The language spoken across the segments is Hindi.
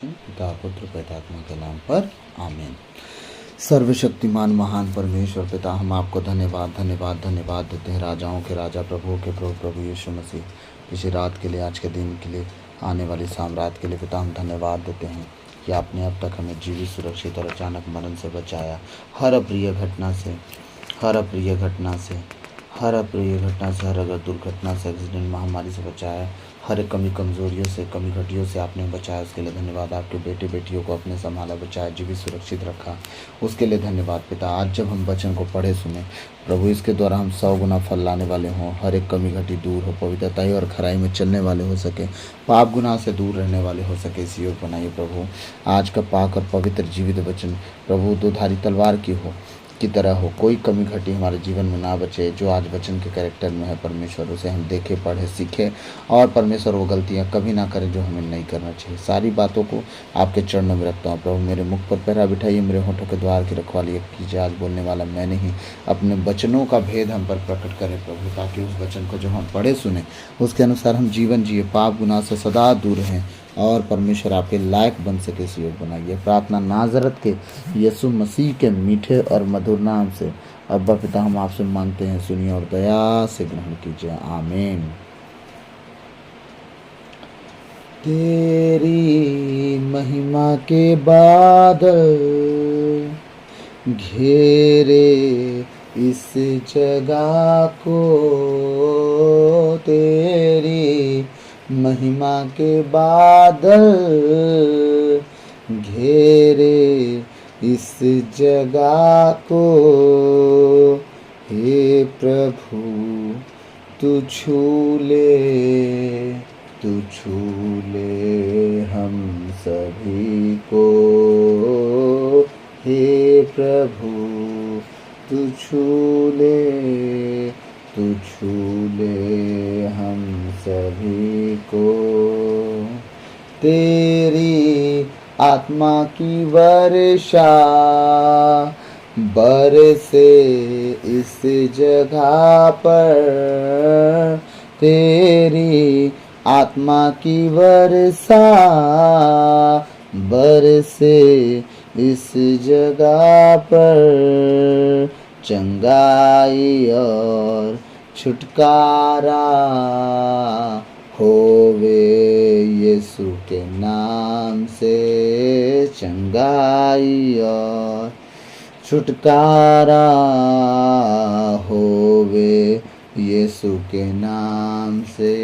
पिता पुत्र पवित्रात्मा के नाम पर आमीन। सर्वशक्तिमान महान परमेश्वर पिता, हम आपको धन्यवाद धन्यवाद धन्यवाद देते हैं। राजाओं के राजा, प्रभुओं के प्रभु, प्रभु यीशु मसीह इसी रात के लिए, आज के दिन के लिए, आने वाली साम्राज्य के लिए पिता हम धन्यवाद देते हैं कि आपने अब तक हमें जीवित, सुरक्षित और अचानक मरण से बचाया। हर अप्रिय घटना से, हर अप्रिय घटना से, हर अप्रिय घटना से, हर अगर दुर्घटना से, एक्सीडेंट, महामारी से बचाया। हर कमी कमज़ोरियों से, कमी घटियों से आपने बचाया, उसके लिए धन्यवाद। आपके बेटे बेटियों को अपने संभाला, बचाया, जीवित, सुरक्षित रखा, उसके लिए धन्यवाद पिता। आज जब हम वचन को पढ़े सुने प्रभु, इसके द्वारा हम 100 गुना फल लाने वाले हों, हर एक कमी घटी दूर हो, पवित्रता और खराई में चलने वाले हो सके, पाप गुनाह से दूर रहने वाले हो सके, इस योग बनाइए प्रभु। आज का पाक और पवित्र जीवित वचन प्रभु दोधारी तलवार की तरह हो, कोई कमी घटी हमारे जीवन में ना बचे। जो आज वचन के कैरेक्टर में है परमेश्वर, उसे हम देखें, पढ़े, सीखें और परमेश्वर वो गलतियां कभी ना करें जो हमें नहीं करना चाहिए। सारी बातों को आपके चरणों में रखता हूँ प्रभु। मेरे मुख पर पहरा बिठाइए, मेरे होठों के द्वार की रखवाली कीजिए। आज बोलने वाला मैं नहीं, अपने वचनों का भेद हम पर प्रकट करें प्रभु, ताकि उस वचन को जो हम पढ़े सुने उसके अनुसार हम जीवन जिए, पाप गुनाह से सदा दूर रहें और परमेश्वर आपके लायक बन सके, इस योग बनाइए। प्रार्थना नाजरत के यीशु मसीह के मीठे और मधुर नाम से अब्बा पिता हम आपसे मांगते हैं, सुनिए और दया से ग्रहण कीजिए, आमीन। तेरी महिमा के बादल घेरे इस जगह को, तेरी महिमा के बादल घेरे इस जगह को, हे प्रभु तू छू ले, तू छू ले हम सभी को, हे प्रभु तू छू ले, तू छू ले हम सभी को। तेरी आत्मा की वर्षा बरसे इस जगह पर, तेरी आत्मा की वर्षा बरसे इस जगह पर, चंगाई और छुटकारा होवे यीशु के नाम से, चंगाई और छुटकारा होवे यीशु के नाम से।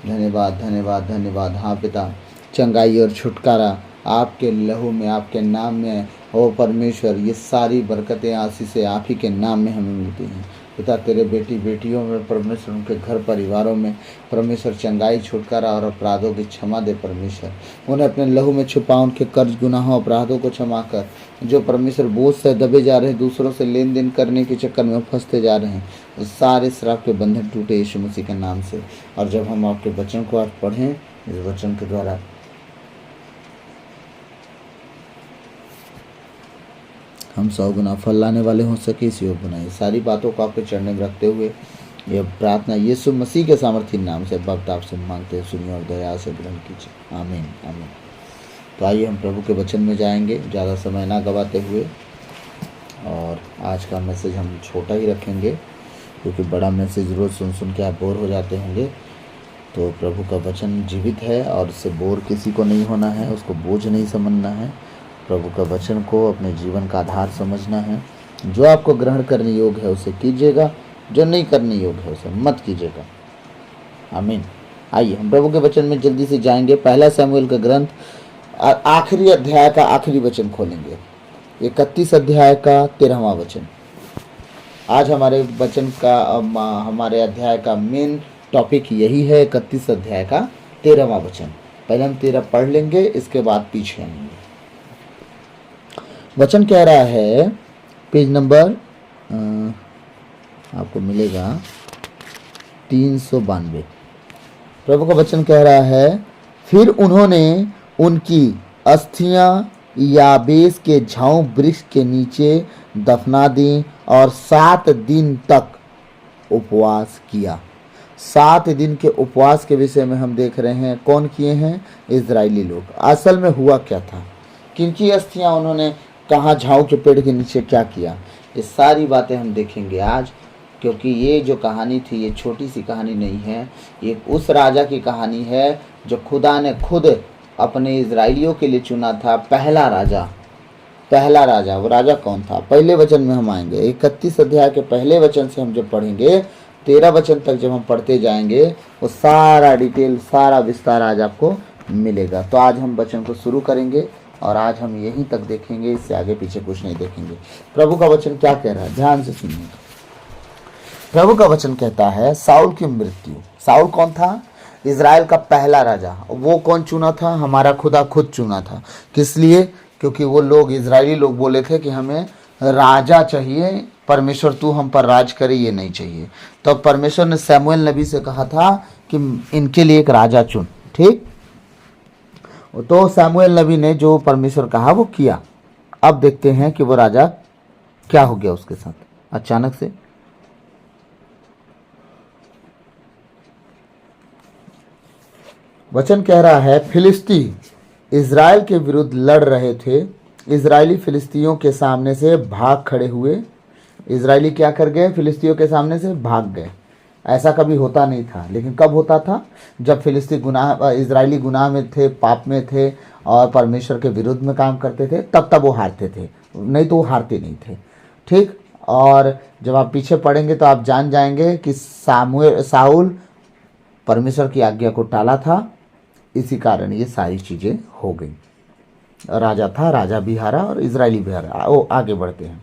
धन्यवाद धन्यवाद धन्यवाद। हाँ पिता, चंगाई और छुटकारा आपके लहू में, आपके नाम में हो परमेश्वर। ये सारी बरकतें, आशीषें आप ही के नाम में हमें मिलती हैं पिता। तेरे बेटी बेटियों में परमेश्वर, उनके घर परिवारों में परमेश्वर चंगाई, छुटकारा और अपराधों की क्षमा दे परमेश्वर। उन्हें अपने लहू में छुपा, उनके कर्ज, गुनाहों, अपराधों को क्षमा कर। जो परमेश्वर बोझ से दबे जा रहे हैं, दूसरों से लेन देन करने के चक्कर में फंसते जा रहे हैं, उस सारे श्राप के बंधन टूटे यीशु मसीह के नाम से। और जब हम आपके वचन को आज पढ़ें, इस वचन के द्वारा हम 100 गुना फल लाने वाले हो सके, इस योग बनाइए। सारी बातों को आपके चरणों में रखते हुए यह प्रार्थना यीशु मसीह के सामर्थ्य नाम से भक्त आपसे मांगते हैं, सुनिए और दया से ग्रहण कीजिए, आमीन आमीन। तो आइए हम प्रभु के वचन में जाएंगे, ज़्यादा समय ना गवाते हुए। और आज का मैसेज हम छोटा ही रखेंगे, क्योंकि बड़ा मैसेज रोज़ सुन सुन के आप बोर हो जाते होंगे। तो प्रभु का वचन जीवित है और उससे बोर किसी को नहीं होना है, उसको बोझ नहीं समझना है। प्रभु का वचन को अपने जीवन का आधार समझना है। जो आपको ग्रहण करने योग्य है उसे कीजिएगा, जो नहीं करने योग्य है उसे मत कीजिएगा, आमीन। आइए हम प्रभु के वचन में जल्दी से जाएंगे। पहला शमूएल का ग्रंथ आखिरी अध्याय का आखिरी वचन खोलेंगे, 31 अध्याय का 13वां वचन। आज हमारे वचन का, हमारे अध्याय का मेन टॉपिक यही है, 31 अध्याय का 13वां वचन। पहले हम 13 पढ़ लेंगे, इसके बाद पीछे आएंगे। वचन कह रहा है, पेज नंबर आपको मिलेगा 392। प्रभु का वचन कह रहा है, फिर उन्होंने उनकी अस्थियां याबेस के झाऊ वृक्ष के नीचे दफना दी और 7 दिन तक उपवास किया। 7 दिन के उपवास के विषय में हम देख रहे हैं। कौन किए हैं? इजरायली लोग। असल में हुआ क्या था, किनकी अस्थियां उन्होंने कहाँ झाऊ के पेड़ के नीचे क्या किया, ये सारी बातें हम देखेंगे आज। क्योंकि ये जो कहानी थी ये छोटी सी कहानी नहीं है, ये उस राजा की कहानी है जो खुदा ने खुद अपने इजराइलियों के लिए चुना था। पहला राजा। वो राजा कौन था? पहले वचन में हम आएंगे। 31 अध्याय के पहले वचन से हम जब पढ़ेंगे 13 वचन तक जब हम पढ़ते जाएंगे, वो सारा डिटेल, सारा विस्तार आज आपको मिलेगा। तो आज हम वचन को शुरू करेंगे और आज हम यहीं तक देखेंगे, इससे आगे पीछे कुछ नहीं देखेंगे। प्रभु का वचन क्या कह रहा है, ध्यान से सुनिए। प्रभु का वचन कहता है, साउल की मृत्यु। साउल कौन था? इजराइल का पहला राजा। वो कौन चुना था? हमारा खुदा खुद चुना था। किस लिए? क्योंकि वो लोग, इजरायली लोग बोले थे कि हमें राजा चाहिए, परमेश्वर तू हम पर राज करे, ये नहीं चाहिए। तो परमेश्वर ने शमूएल नबी से कहा था कि इनके लिए एक राजा चुन। ठीक, तो शमूएल नबी ने जो परमेश्वर कहा वो किया। अब देखते हैं कि वो राजा क्या हो गया उसके साथ अचानक से। वचन कह रहा है, फिलिस्ती इजराइल के विरुद्ध लड़ रहे थे। इजरायली फिलिस्तियों के सामने से भाग खड़े हुए। इजरायली क्या कर गए? फिलिस्तियों के सामने से भाग गए। ऐसा कभी होता नहीं था, लेकिन कब होता था? जब फिलिस्ती इजरायली गुनाह में थे, पाप में थे और परमेश्वर के विरुद्ध में काम करते थे, तब वो हारते थे, नहीं तो वो हारते नहीं थे। ठीक, और जब आप पीछे पढ़ेंगे तो आप जान जाएंगे कि साउल परमेश्वर की आज्ञा को टाला था, इसी कारण ये सारी चीज़ें हो गई। राजा था, राजा भी हारा और इजरायली भी हारा। वो आगे बढ़ते हैं।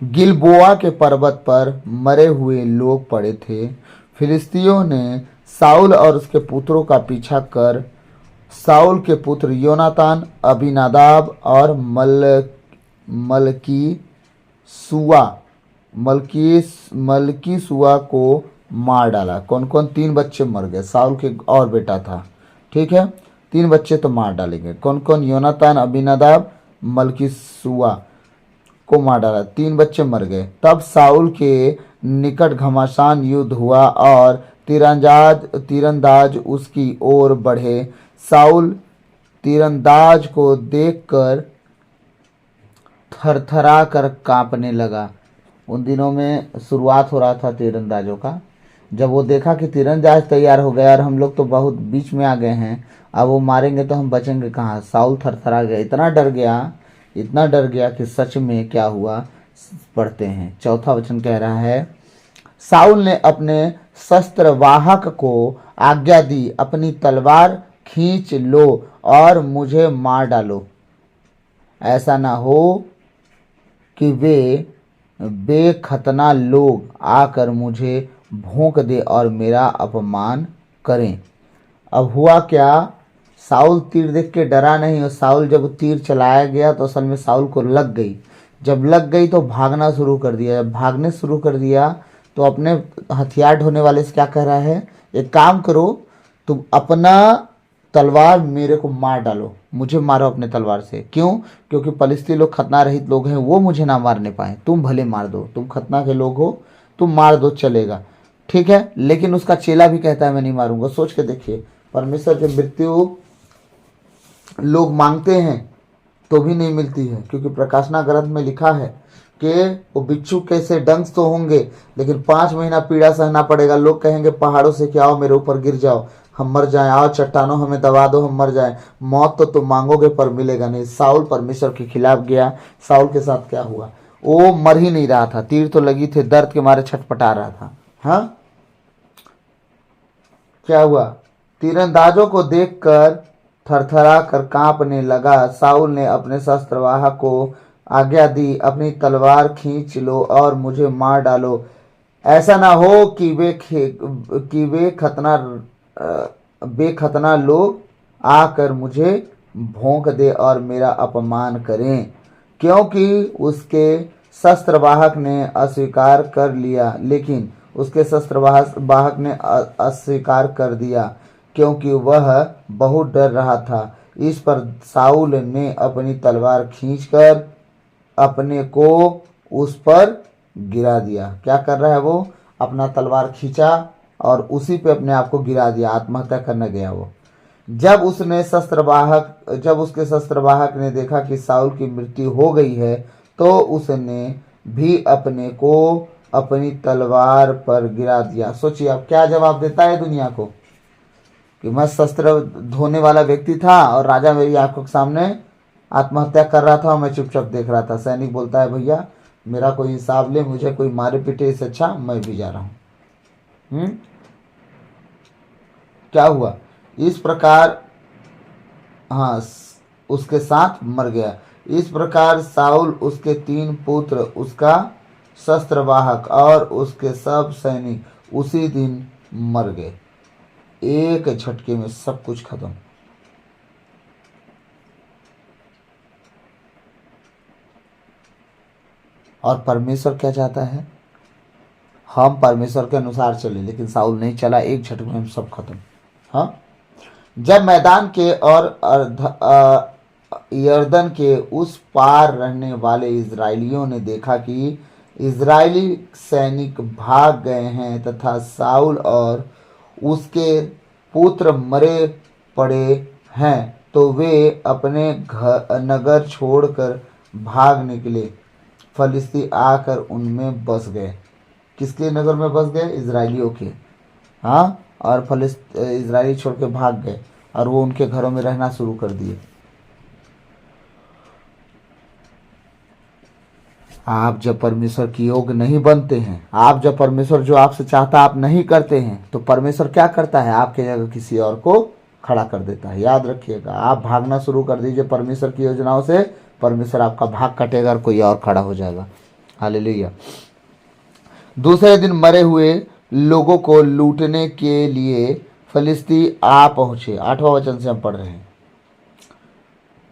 गिलबोआ के पर्वत पर मरे हुए लोग पड़े थे। फिलिस्तियों ने साउल और उसके पुत्रों का पीछा कर साउल के पुत्र योनातान, अबीनादाब और मलकी सुआ को मार डाला। कौन कौन? 3 बच्चे मर गए। साउल के और बेटा था, ठीक है, 3 बच्चे तो मार डालेंगे। कौन कौन? योनातान, अबीनादाब, मलकी सुआ को मार डाला, 3 बच्चे मर गए। तब साउल के निकट घमासान युद्ध हुआ और तीरंदाज उसकी ओर बढ़े। साउल तीरंदाज को देखकर थरथरा कर कांपने लगा। उन दिनों में शुरुआत हो रहा था तीरंदाजों का। जब वो देखा कि तीरंदाज तैयार हो गया और हम लोग तो बहुत बीच में आ गए हैं, अब वो मारेंगे तो हम बचेंगे कहाँ, साउल थरथरा गया, इतना डर गया कि सच में क्या हुआ। पढ़ते हैं, चौथा वचन कह रहा है, साउल ने अपने शस्त्र वाहक को आज्ञा दी, अपनी तलवार खींच लो और मुझे मार डालो। ऐसा ना हो कि वे बेखतना लोग आकर मुझे भोंक दे और मेरा अपमान करें। अब हुआ क्या? साउल तीर देख के डरा नहीं, और साउल जब तीर चलाया गया तो असल में साउल को लग गई। जब लग गई तो भागना शुरू कर दिया। जब भागने शुरू कर दिया तो अपने हथियार ढोने वाले से क्या कह रहा है, एक काम करो, तुम अपना तलवार मेरे को मार डालो, मुझे मारो अपने तलवार से। क्यों? क्योंकि फलिस्ती लोग खतना रहित लोग हैं, वो मुझे ना मारने पाए। तुम भले मार दो, तुम खतना के लोग हो, तुम मार दो, चलेगा, ठीक है। लेकिन उसका चेला भी कहता है मैं नहीं मारूंगा। सोच के देखिए, परमेश्वर की मृत्यु लोग मांगते हैं तो भी नहीं मिलती है, क्योंकि प्रकाशना ग्रंथ में लिखा है कि वो बिच्छू कैसे डंक तो होंगे, लेकिन 5 महीना पीड़ा सहना पड़ेगा। लोग कहेंगे पहाड़ों से क्या आओ मेरे ऊपर गिर जाओ, हम मर जाएं, आओ चट्टानों हमें दबा दो, हम मर जाएं। मौत तो तुम मांगोगे पर मिलेगा नहीं। साउल परमेश्वर के खिलाफ गया। साउल के साथ क्या हुआ? वो मर ही नहीं रहा था, तीर तो लगी थे, दर्द के मारे छटपटा रहा था। हाँ, क्या हुआ? तीरंदाजों को देखकर थरथरा कर कांपने लगा। साउल ने अपने शस्त्रवाहक को आज्ञा दी, अपनी तलवार खींच लो और मुझे मार डालो। ऐसा ना हो कि बेखतना लोग आकर मुझे भोंक दे और मेरा अपमान करें। क्योंकि उसके शस्त्रवाहक ने अस्वीकार कर लिया, लेकिन उसके शस्त्रवाहक ने अस्वीकार कर दिया, क्योंकि वह बहुत डर रहा था। इस पर साउल ने अपनी तलवार खींचकर अपने को उस पर गिरा दिया। क्या कर रहा है वो? अपना तलवार खींचा और उसी पे अपने आप को गिरा दिया, आत्महत्या करने गया वो। जब उसके शस्त्रवाहक ने देखा कि साउल की मृत्यु हो गई है, तो उसने भी अपने को अपनी तलवार पर गिरा दिया। सोचिए अब क्या जवाब देता है दुनिया को कि मैं शस्त्र धोने वाला व्यक्ति था और राजा मेरी आंखों के सामने आत्महत्या कर रहा था और मैं चुपचाप देख रहा था। सैनिक बोलता है भैया मेरा कोई हिसाब ले, मुझे कोई मारे पीटे, इससे अच्छा मैं भी जा रहा हूं। क्या हुआ इस प्रकार, हाँ, उसके साथ मर गया। इस प्रकार साउल, उसके 3 पुत्र, उसका शस्त्रवाहक और उसके सब सैनिक उसी दिन मर गए। एक झटके में सब कुछ खत्म। और परमेश्वर क्या चाहता है, हम परमेश्वर के अनुसार चले, लेकिन साउल नहीं चला, एक झटके में सब खत्म। हाँ, जब मैदान के और यर्दन के उस पार रहने वाले इजरायलियों ने देखा कि इजरायली सैनिक भाग गए हैं तथा साउल और उसके पुत्र मरे पड़े हैं, तो वे अपने नगर छोड़कर भाग निकले। फलिस्ती आकर उनमें बस गए। किसके नगर में बस गए? इजरायलियों के। हाँ, और इजरायली छोड़ के भाग गए और वो उनके घरों में रहना शुरू कर दिए। आप जब परमेश्वर की योग्य नहीं बनते हैं, आप जब परमेश्वर जो आपसे चाहता आप नहीं करते हैं, तो परमेश्वर क्या करता है? आपके जगह किसी और को खड़ा कर देता है। याद रखिएगा, आप भागना शुरू कर दीजिए परमेश्वर की योजनाओं से, परमेश्वर आपका भाग कटेगा और कोई और खड़ा हो जाएगा। हालेलुया। दूसरे दिन मरे हुए लोगों को लूटने के लिए फलिस्ती आ पहुंचे। 8वां वचन से हम पढ़ रहे हैं।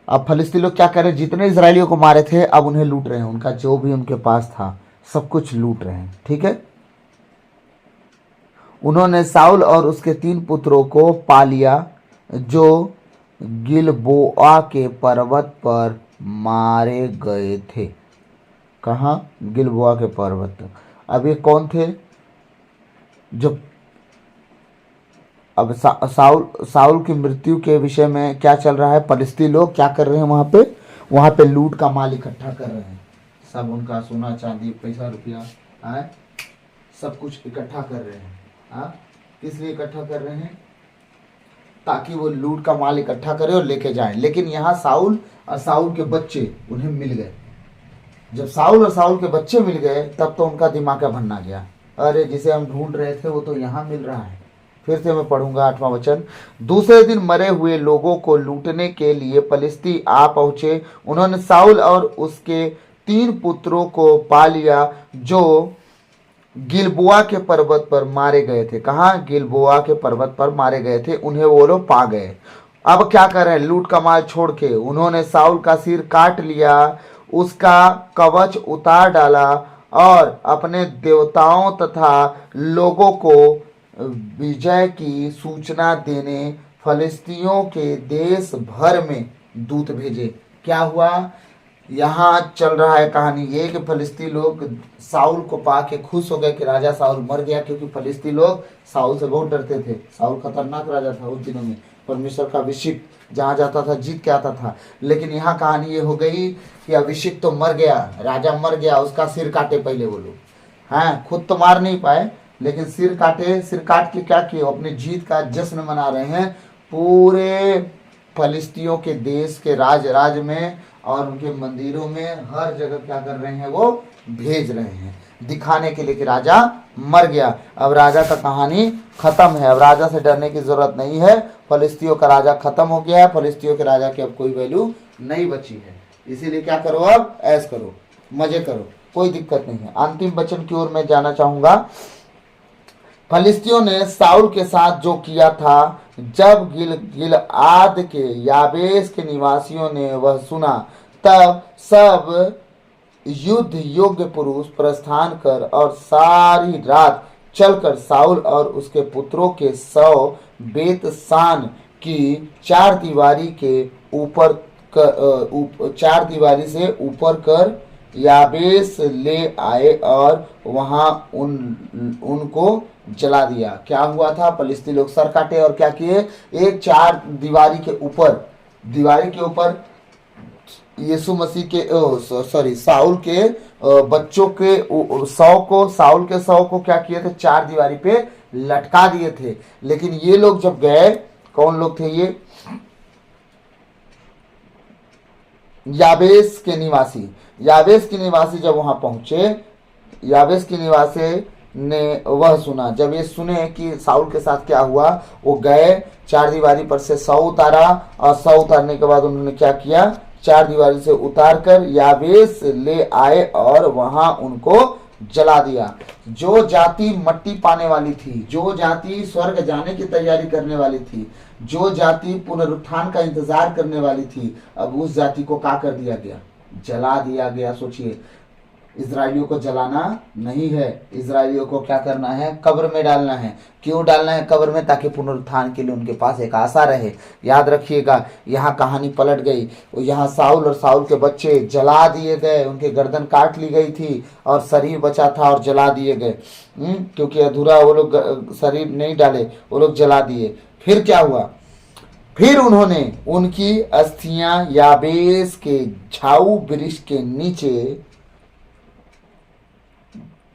अब फलिस्ती लोग क्या कर रहे हैं? जितने इजरायलियों को मारे थे अब उन्हें लूट रहे हैं, उनका जो भी उनके पास था सब कुछ लूट रहे हैं। ठीक है, उन्होंने साउल और उसके 3 पुत्रों को पा लिया जो गिलबोआ के पर्वत पर मारे गए थे। कहाँ? गिलबोआ के पर्वत पर। अब ये कौन थे? जो अब साउल की मृत्यु के विषय में क्या चल रहा है? फलिस्ती लोग क्या कर रहे हैं? वहां पे लूट का माल इकट्ठा कर रहे हैं। सब उनका सोना चांदी पैसा रुपया सब कुछ इकट्ठा कर रहे हैं। किस लिए इकट्ठा कर रहे हैं? ताकि वो लूट का माल इकट्ठा करें और लेके जाएं। लेकिन यहाँ साउल और साउल के बच्चे उन्हें मिल गए। जब साउल और साउल के बच्चे मिल गए तब तो उनका दिमाग भन्ना गया। अरे जिसे हम ढूंढ रहे थे वो तो यहाँ मिल रहा है। फिर से मैं पढ़ूंगा 8वां वचन। दूसरे दिन मरे हुए लोगों को लूटने के लिए फलिस्ती आ पहुंचे। उन्होंने साउल और उसके 3 पुत्रों को पा लिया जो गिलबोआ के पर्वत पर मारे गए थे। कहाँ? गिलबोआ के पर्वत पर मारे गए थे, उन्हें वो लोग पा गए। अब क्या कर रहे हैं? लूट का माल छोड़ के उन्होंने साउल का सिर काट लिया, उसका कवच उतार डाला और अपने देवताओं तथा लोगों को विजय की सूचना देने फलिस्तियों के देश भर में दूत भेजे। क्या हुआ? यहाँ चल रहा है कहानी ये कि फलिस्ती लोग साउल को पाके खुश हो गए कि राजा साउल मर गया, क्योंकि फलिस्ती लोग साउल से बहुत डरते थे। साउल खतरनाक राजा था उस दिनों में, परमेश्वर का अभिषेक जहाँ जाता था जीत के आता था। लेकिन यहाँ कहानी ये हो गई कि अभिषेक तो मर गया, राजा मर गया, उसका सिर काटे पहले वो लोग। हाँ, खुद तो मार नहीं पाए लेकिन सिर काटे। सिर काट के क्या किए? अपनी जीत का जश्न मना रहे हैं पूरे फलिस्तियों के देश के राज में और उनके मंदिरों में, हर जगह क्या कर रहे हैं? वो भेज रहे हैं दिखाने के लिए कि राजा मर गया। अब राजा का कहानी खत्म है, अब राजा से डरने की जरूरत नहीं है। फलिस्तियों का राजा खत्म हो गया है, फलिस्तियों के राजा की अब कोई वैल्यू नहीं बची है। इसीलिए क्या करो? अब ऐश करो, मजे करो, कोई दिक्कत नहीं है। अंतिम वचन की ओर मैं जाना चाहूंगा। फलिस्तियों ने साउल के साथ जो किया था, जब गिलआद के याबेस के निवासियों ने वह सुना, तब सब युद्ध योग्य पुरुष प्रस्थान कर और सारी रात चलकर साउल और उसके पुत्रों के 100 बेतशान की 4 दीवारी के ऊपर 4 दीवारी से ऊपर कर याबेस ले आए और वहां उनको जला दिया। क्या हुआ था, फलिस्ती लोग सर काटे और क्या किए, एक चार दीवारी के ऊपर यीशु मसीह के सॉरी साउल के बच्चों के साउल के शव को क्या किए थे, चार दीवारी पे लटका दिए थे। लेकिन ये लोग जब गए, कौन लोग थे ये, याबेस के निवासी जब वहां पहुंचे, याबेस के निवासी ने वह सुना, जब ये सुने कि साउल के साथ क्या हुआ, वो गए चार दीवारी पर से सौ उतारा, और सौ उतारने के बाद उन्होंने क्या किया, चार दीवारी से उतार कर याबेस ले आए और वहां उनको जला दिया। जो जाति मट्टी पाने वाली थी, जो जाति स्वर्ग जाने की तैयारी करने वाली थी, जो जाति पुनरुत्थान का इंतजार करने वाली थी, अब उस जाति को क्या कर दिया गया, जला दिया गया। सोचिए, इजराइलियों को जलाना नहीं है, इजराइलियों को क्या करना है, कब्र में डालना है। क्यों डालना है कब्र में, ताकि पुनरुत्थान के लिए उनके पास एक आशा रहे। याद रखिएगा, यहाँ कहानी पलट गई, यहाँ साउल और साउल के बच्चे जला दिए गए, उनके गर्दन काट ली गई थी और शरीर बचा था और जला दिए गए, क्योंकि अधूरा वो लोग शरीर नहीं डाले, वो लोग जला दिए। फिर क्या हुआ, फिर उन्होंने उनकी अस्थियां याबेस के झाऊ वृक्ष के नीचे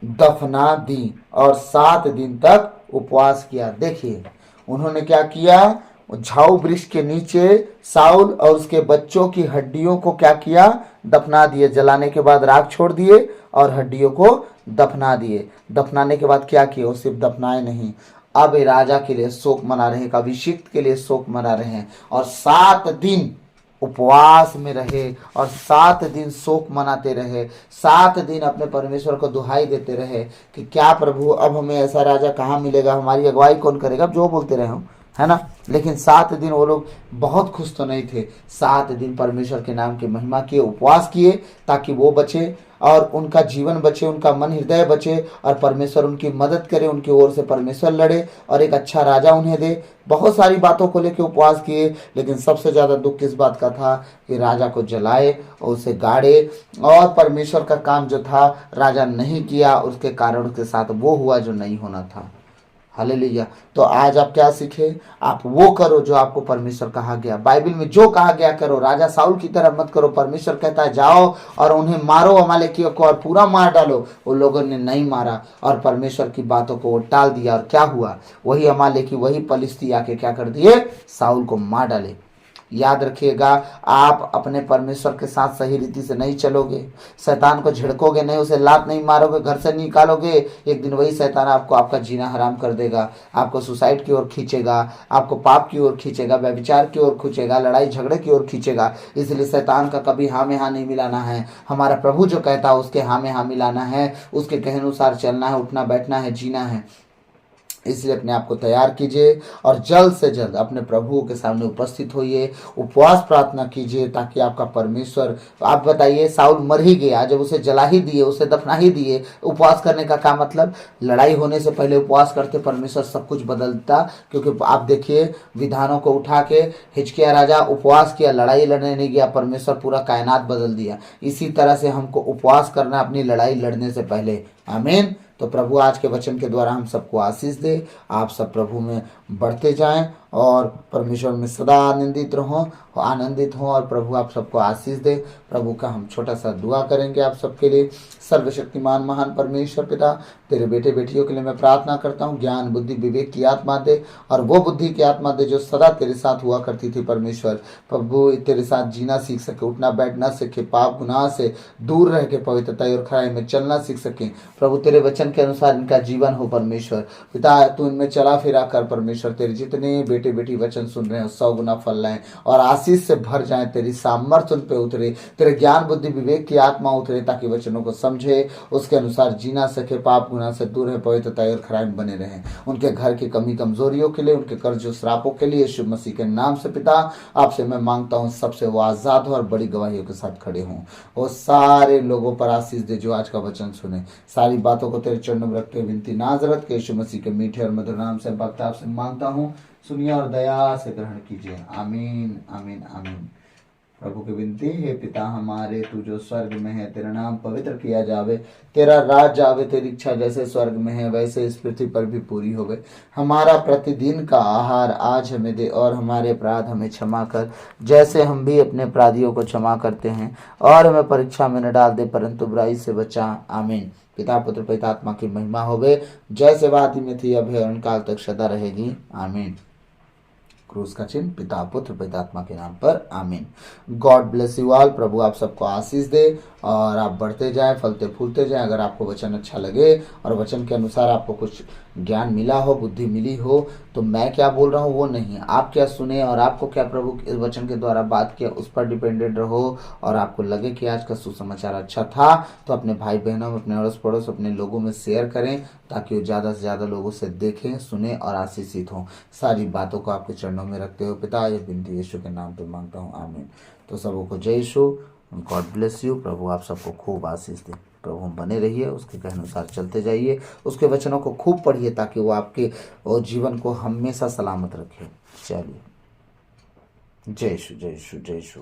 दफना दी और 7 दिन तक उपवास किया। देखिए उन्होंने क्या किया, झाऊ वृक्ष के नीचे साउल और उसके बच्चों की हड्डियों को क्या किया, दफना दिए। जलाने के बाद राख छोड़ दिए और हड्डियों को दफना दिए। दफनाने के बाद क्या किया, वो सिर्फ दफनाए नहीं, अब राजा के लिए शोक मना रहे, अभिषिक्त के लिए शोक मना रहे हैं, और 7 दिन उपवास में रहे और 7 दिन शोक मनाते रहे, 7 दिन अपने परमेश्वर को दुहाई देते रहे कि क्या प्रभु अब हमें ऐसा राजा कहाँ मिलेगा, हमारी अगुवाई कौन करेगा, अब जो बोलते रहे हम, है ना। लेकिन 7 दिन वो लोग बहुत खुश तो नहीं थे। 7 दिन परमेश्वर के नाम की महिमा किए, उपवास किए, ताकि वो बचे और उनका जीवन बचे, उनका मन हृदय बचे और परमेश्वर उनकी मदद करे, उनकी ओर से परमेश्वर लड़े और एक अच्छा राजा उन्हें दे। बहुत सारी बातों को लेकर उपवास किए, लेकिन सबसे ज्यादा दुख किस बात का था कि राजा को जलाए और उसे गाड़े, और परमेश्वर का काम जो था राजा नहीं किया, उसके कारण उसके साथ वो हुआ जो नहीं होना था। हालेलुया। तो आज आप क्या सीखे, आप वो करो जो आपको परमेश्वर कहा गया, बाइबल में जो कहा गया करो। राजा साउल की तरह मत करो। परमेश्वर कहता है जाओ और उन्हें मारो, अमालेकियों को, और पूरा मार डालो। वो लोगों ने नहीं मारा और परमेश्वर की बातों को वो टाल दिया, और क्या हुआ, वही अमालेकी, वही फलिस्ती आके क्या कर दिए, साउल को मार डाले। याद रखिएगा, आप अपने परमेश्वर के साथ सही रीति से नहीं चलोगे, शैतान को झिड़कोगे नहीं, उसे लात नहीं मारोगे, घर से निकालोगे, एक दिन वही शैतान आपको आपका जीना हराम कर देगा, आपको सुसाइड की ओर खींचेगा, आपको पाप की ओर खींचेगा, व्यभिचार की ओर खींचेगा, लड़ाई झगड़े की ओर खींचेगा। इसलिए शैतान का कभी हाँ में हाँ नहीं मिलाना है। हमारा प्रभु जो कहता है उसके हाँ में हाँ मिलाना है, उसके कहे अनुसार चलना है, उठना बैठना है, जीना है। इसलिए अपने आप को तैयार कीजिए और जल्द से जल्द अपने प्रभु के सामने उपस्थित होइए, उपवास प्रार्थना कीजिए, ताकि आपका परमेश्वर, आप बताइए, साउल मर ही गया, जब उसे जला ही दिए, उसे दफना ही दिए, उपवास करने का क्या मतलब, लड़ाई होने से पहले उपवास करते, परमेश्वर सब कुछ बदलता। क्योंकि आप देखिए, विधानों को उठा के हिजकिय्याह राजा उपवास किया, लड़ाई लड़ने नहीं गया, परमेश्वर पूरा कायनात बदल दिया। इसी तरह से हमको उपवास करना अपनी लड़ाई लड़ने से पहले। आमीन। तो प्रभु आज के वचन के द्वारा हम सबको आशीष दे, आप सब प्रभु में बढ़ते जाएं और परमेश्वर में सदा आनंदित हों और प्रभु आप सबको आशीष दे। प्रभु का हम छोटा सा दुआ करेंगे आप सबके लिए। सर्वशक्तिमान महान परमेश्वर पिता, तेरे बेटे बेटियों के लिए मैं प्रार्थना करता हूँ, ज्ञान बुद्धि विवेक की आत्मा दे, और वो बुद्धि की आत्मा दे जो सदा तेरे साथ हुआ करती थी। परमेश्वर प्रभु तेरे साथ जीना सीख सके, उठना बैठना सीखे, पाप गुनाह से दूर रह के पवित्रता और खराई में चलना सीख सके। प्रभु तेरे वचन के अनुसार इनका जीवन हो। परमेश्वर पिता, तू इनमें चला फिरा कर। परमेश्वर तेरे जितने बेटे बेटी वचन सुन रहे हैं 100 गुना फल लाएं और आशीष से भर जाएं। तेरी सामर्थ्य उन पे उतरे, तेरे ज्ञान बुद्धि विवेक की आत्मा उतरे, ताकि वचनों को समझे, उसके अनुसार जीना सके, पाप गुनाह से दूर है, पवित्रता और खराई में बने रहें। उनके घर की कमी कमजोरियों के लिए, उनके कर्जों श्रापों के लिए यीशु मसीह के नाम से पिता आपसे मैं मांगता हूँ, सबसे वो आजाद हो और बड़ी गवाहियों के साथ खड़े हों। वो सारे लोगों पर आशीष दे जो आज का वचन सुने। सारी बातों को तेरे चरणों में रखते हुए विनती नाजरत के यीशु मसीह के मीठे और मधुर नाम से भक्त आपसे मांगता हूँ, सुनिए और दया से ग्रहण कीजिए। आमीन आमीन आमीन। प्रभु की विनती है, पिता हमारे तू जो स्वर्ग में है, तेरा नाम पवित्र किया जावे, तेरा राज आवे, तेरी इच्छा जैसे स्वर्ग में है वैसे इस पृथ्वी पर भी पूरी होवे। हमारा प्रतिदिन का आहार आज हमें दे, और हमारे अपराध हमें क्षमा कर जैसे हम भी अपने अपराधियों को क्षमा करते हैं, और हमें परीक्षा में न डाल दे परंतु बुराई से बचा। आमीन। पिता पुत्र पवित्र आत्मा की महिमा होवे, जैसे बाती में थी अब है और काल तक सदा रहेगी। आमीन। क्रूस का चिन्ह पिता पुत्र पवित्र आत्मा के नाम पर। आमीन। God bless you all. प्रभु आप सबको आशीष दे और आप बढ़ते जाए, फलते फूलते जाए। अगर आपको वचन अच्छा लगे और वचन के अनुसार आपको कुछ ज्ञान मिला हो, बुद्धि मिली हो, तो मैं क्या बोल रहा हूँ वो नहीं, आप क्या सुने और आपको क्या प्रभु के वचन के द्वारा बात किया उस पर डिपेंडेंट रहो। और आपको लगे कि आज का सुसमाचार अच्छा था तो अपने भाई बहनों में, अपने अड़ोस पड़ोस, अपने लोगों में शेयर करें, ताकि वो ज़्यादा से ज़्यादा लोगों से देखें, सुने और आशीषित हों। सारी बातों को आपके चरणों में रखते हो पिता, ये विनती यीशु के नाम पे मांगता हूँ। आमीन। तो सबों को जय यीशु। God bless you. प्रभु आप सबको खूब आशीष दे। प्रभु हम बने रहिए, उसके कहे अनुसार चलते जाइए, उसके वचनों को खूब पढ़िए ताकि वो आपके और जीवन को हमेशा सलामत रखे। चलिए, जय यीशु, जय यीशु, जय यीशु।